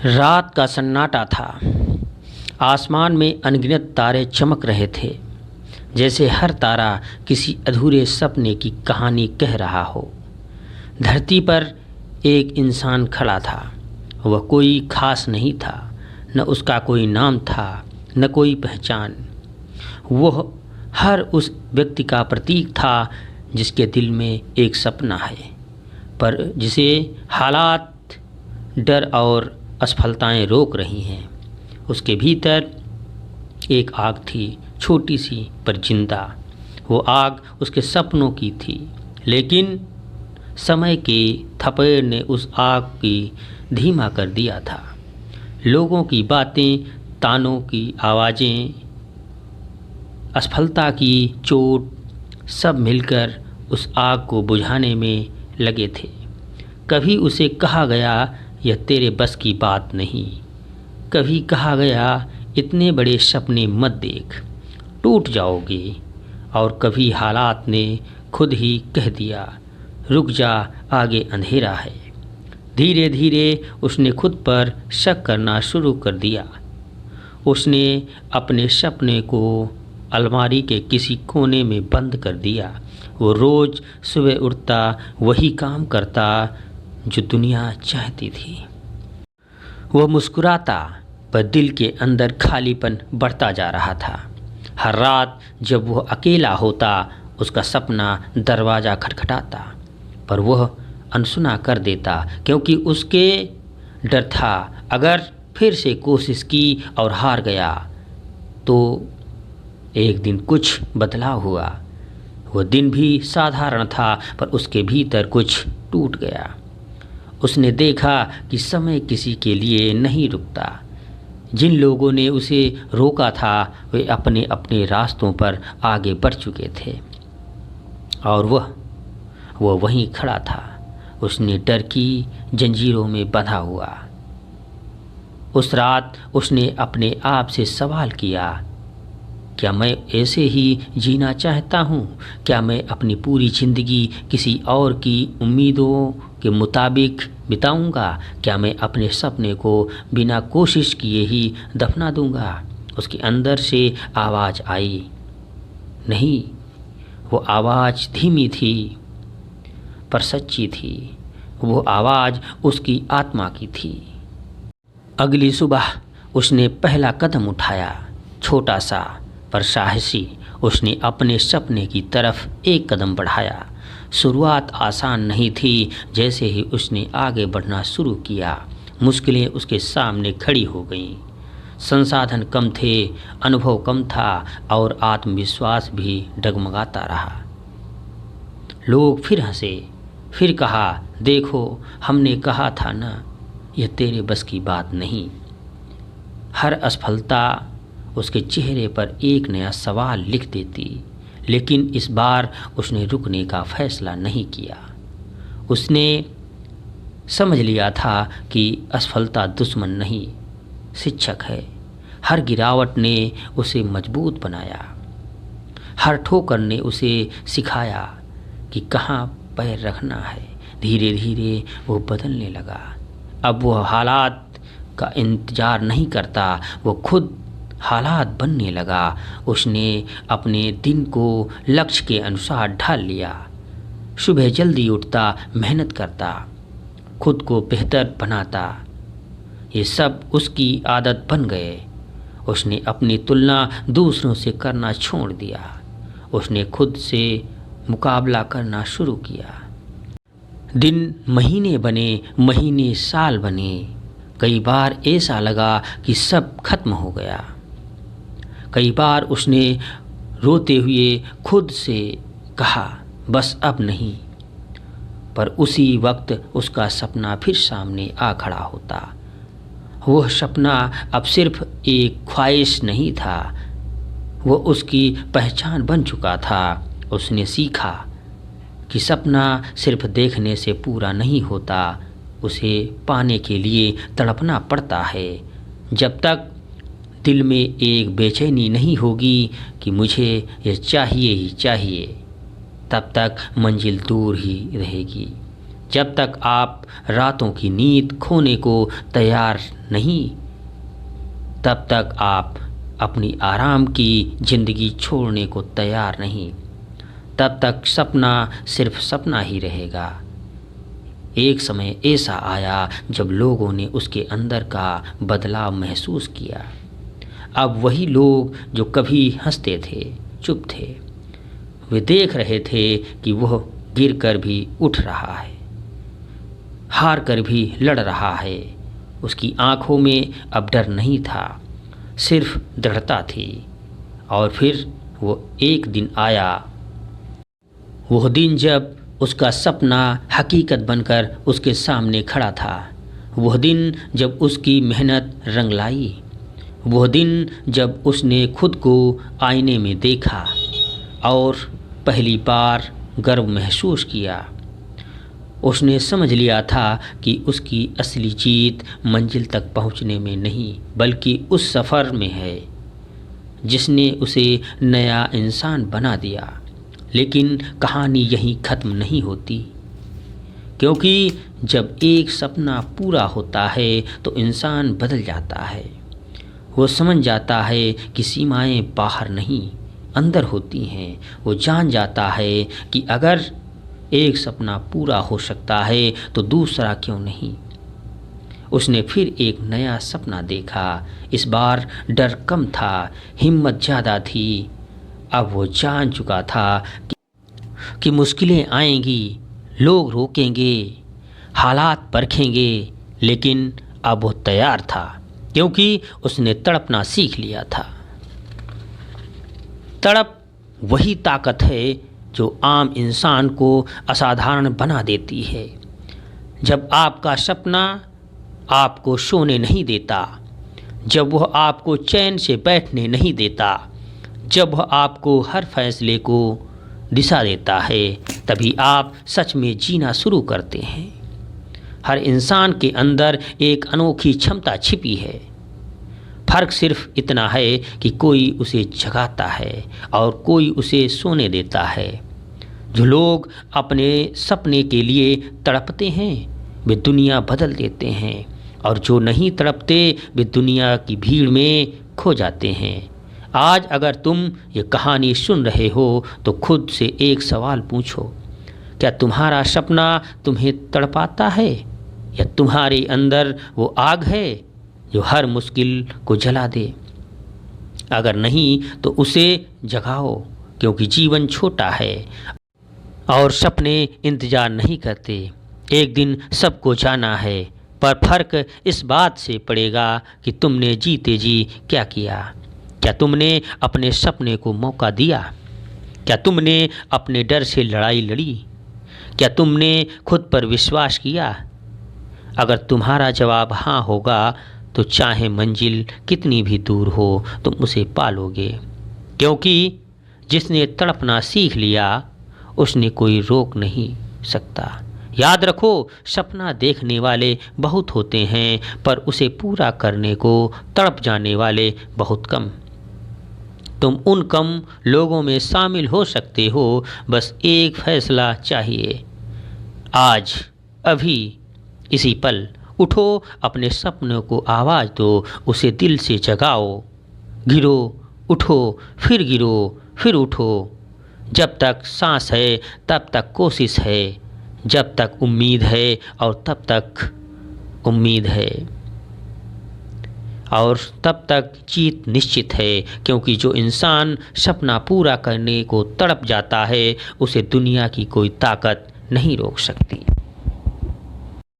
रात का सन्नाटा था। आसमान में अनगिनत तारे चमक रहे थे, जैसे हर तारा किसी अधूरे सपने की कहानी कह रहा हो। धरती पर एक इंसान खड़ा था। वह कोई खास नहीं था, न उसका कोई नाम था, न कोई पहचान। वह हर उस व्यक्ति का प्रतीक था जिसके दिल में एक सपना है, पर जिसे हालात, डर और असफलताएं रोक रही हैं। उसके भीतर एक आग थी, छोटी सी पर जिंदा। वो आग उसके सपनों की थी, लेकिन समय के थपेड़ ने उस आग की धीमा कर दिया था। लोगों की बातें, तानों की आवाज़ें, असफलता की चोट, सब मिलकर उस आग को बुझाने में लगे थे। कभी उसे कहा गया, यह तेरे बस की बात नहीं। कभी कहा गया, इतने बड़े सपने मत देख, टूट जाओगे। और कभी हालात ने खुद ही कह दिया, रुक जा, आगे अंधेरा है। धीरे धीरे उसने खुद पर शक करना शुरू कर दिया। उसने अपने सपने को अलमारी के किसी कोने में बंद कर दिया। वो रोज़ सुबह उठता, वही काम करता जो दुनिया चाहती थी। वह मुस्कुराता, पर दिल के अंदर खालीपन बढ़ता जा रहा था। हर रात जब वह अकेला होता, उसका सपना दरवाज़ा खटखटाता, पर वह अनसुना कर देता, क्योंकि उसके डर था अगर फिर से कोशिश की और हार गया तो। एक दिन कुछ बदलाव हुआ। वह दिन भी साधारण था, पर उसके भीतर कुछ टूट गया। उसने देखा कि समय किसी के लिए नहीं रुकता। जिन लोगों ने उसे रोका था, वे अपने अपने रास्तों पर आगे बढ़ चुके थे, और वह वहीं खड़ा था। उसने डर की जंजीरों में बंधा हुआ। उस रात उसने अपने आप से सवाल किया, क्या मैं ऐसे ही जीना चाहता हूँ? क्या मैं अपनी पूरी ज़िंदगी किसी और की उम्मीदों के मुताबिक बिताऊंगा? क्या मैं अपने सपने को बिना कोशिश किए ही दफना दूंगा? उसके अंदर से आवाज़ आई। नहीं, वो आवाज़ धीमी थी पर सच्ची थी। वो आवाज़ उसकी आत्मा की थी। अगली सुबह उसने पहला कदम उठाया, छोटा सा पर साहसी। उसने अपने सपने की तरफ एक कदम बढ़ाया। शुरुआत आसान नहीं थी। जैसे ही उसने आगे बढ़ना शुरू किया, मुश्किलें उसके सामने खड़ी हो गईं। संसाधन कम थे, अनुभव कम था, और आत्मविश्वास भी डगमगाता रहा। लोग फिर हंसे, फिर कहा, देखो, हमने कहा था ना, यह तेरे बस की बात नहीं। हर असफलता उसके चेहरे पर एक नया सवाल लिख देती, लेकिन इस बार उसने रुकने का फैसला नहीं किया। उसने समझ लिया था कि असफलता दुश्मन नहीं, शिक्षक है। हर गिरावट ने उसे मजबूत बनाया। हर ठोकर ने उसे सिखाया कि कहाँ पैर रखना है। धीरे धीरे वो बदलने लगा। अब वह हालात का इंतज़ार नहीं करता, वो खुद हालात बनने लगा। उसने अपने दिन को लक्ष्य के अनुसार ढाल लिया। सुबह जल्दी उठता, मेहनत करता, खुद को बेहतर बनाता। ये सब उसकी आदत बन गए। उसने अपनी तुलना दूसरों से करना छोड़ दिया। उसने खुद से मुकाबला करना शुरू किया। दिन महीने बने, महीने साल बने। कई बार ऐसा लगा कि सब खत्म हो गया। कई बार उसने रोते हुए खुद से कहा, बस अब नहीं। पर उसी वक्त उसका सपना फिर सामने आ खड़ा होता। वह सपना अब सिर्फ एक ख्वाहिश नहीं था, वह उसकी पहचान बन चुका था। उसने सीखा कि सपना सिर्फ देखने से पूरा नहीं होता, उसे पाने के लिए तड़पना पड़ता है। जब तक दिल में एक बेचैनी नहीं होगी कि मुझे यह चाहिए ही चाहिए, तब तक मंजिल दूर ही रहेगी। जब तक आप रातों की नींद खोने को तैयार नहीं, तब तक आप अपनी आराम की ज़िंदगी छोड़ने को तैयार नहीं, तब तक सपना सिर्फ सपना ही रहेगा। एक समय ऐसा आया जब लोगों ने उसके अंदर का बदलाव महसूस किया। अब वही लोग जो कभी हंसते थे, चुप थे, वे देख रहे थे कि वह गिरकर भी उठ रहा है, हार कर भी लड़ रहा है। उसकी आंखों में अब डर नहीं था, सिर्फ दृढ़ता थी। और फिर वो एक दिन आया, वह दिन जब उसका सपना हकीकत बनकर उसके सामने खड़ा था। वह दिन जब उसकी मेहनत रंग लाई। वह दिन जब उसने खुद को आईने में देखा और पहली बार गर्व महसूस किया। उसने समझ लिया था कि उसकी असली जीत मंजिल तक पहुंचने में नहीं, बल्कि उस सफ़र में है जिसने उसे नया इंसान बना दिया। लेकिन कहानी यहीं ख़त्म नहीं होती, क्योंकि जब एक सपना पूरा होता है तो इंसान बदल जाता है। वो समझ जाता है कि सीमाएं बाहर नहीं, अंदर होती हैं। वो जान जाता है कि अगर एक सपना पूरा हो सकता है तो दूसरा क्यों नहीं। उसने फिर एक नया सपना देखा। इस बार डर कम था, हिम्मत ज़्यादा थी। अब वो जान चुका था कि मुश्किलें आएंगी, लोग रोकेंगे, हालात परखेंगे, लेकिन अब वो तैयार था, क्योंकि उसने तड़पना सीख लिया था। तड़प वही ताकत है जो आम इंसान को असाधारण बना देती है। जब आपका सपना आपको सोने नहीं देता, जब वह आपको चैन से बैठने नहीं देता, जब वह आपको हर फैसले को दिशा देता है, तभी आप सच में जीना शुरू करते हैं। हर इंसान के अंदर एक अनोखी क्षमता छिपी है। फ़र्क सिर्फ इतना है कि कोई उसे जगाता है और कोई उसे सोने देता है। जो लोग अपने सपने के लिए तड़पते हैं वे दुनिया बदल देते हैं, और जो नहीं तड़पते वे दुनिया की भीड़ में खो जाते हैं। आज अगर तुम ये कहानी सुन रहे हो तो खुद से एक सवाल पूछो, क्या तुम्हारा सपना तुम्हें तड़पाता है, या तुम्हारे अंदर वो आग है जो हर मुश्किल को जला दे? अगर नहीं तो उसे जगाओ, क्योंकि जीवन छोटा है और सपने इंतज़ार नहीं करते। एक दिन सबको जाना है, पर फर्क इस बात से पड़ेगा कि तुमने जीते जी क्या किया। क्या तुमने अपने सपने को मौका दिया? क्या तुमने अपने डर से लड़ाई लड़ी? क्या तुमने खुद पर विश्वास किया? अगर तुम्हारा जवाब हाँ होगा तो चाहे मंजिल कितनी भी दूर हो तुम उसे पालोगे, क्योंकि जिसने तड़पना सीख लिया उसने कोई रोक नहीं सकता। याद रखो, सपना देखने वाले बहुत होते हैं, पर उसे पूरा करने को तड़प जाने वाले बहुत कम। तुम उन कम लोगों में शामिल हो सकते हो, बस एक फैसला चाहिए। आज, अभी, इसी पल उठो, अपने सपनों को आवाज़ दो, उसे दिल से जगाओ। गिरो, उठो, फिर गिरो, फिर उठो। जब तक सांस है तब तक कोशिश है, जब तक उम्मीद है और तब तक उम्मीद है, और तब तक जीत निश्चित है। क्योंकि जो इंसान सपना पूरा करने को तड़प जाता है उसे दुनिया की कोई ताकत नहीं रोक सकती।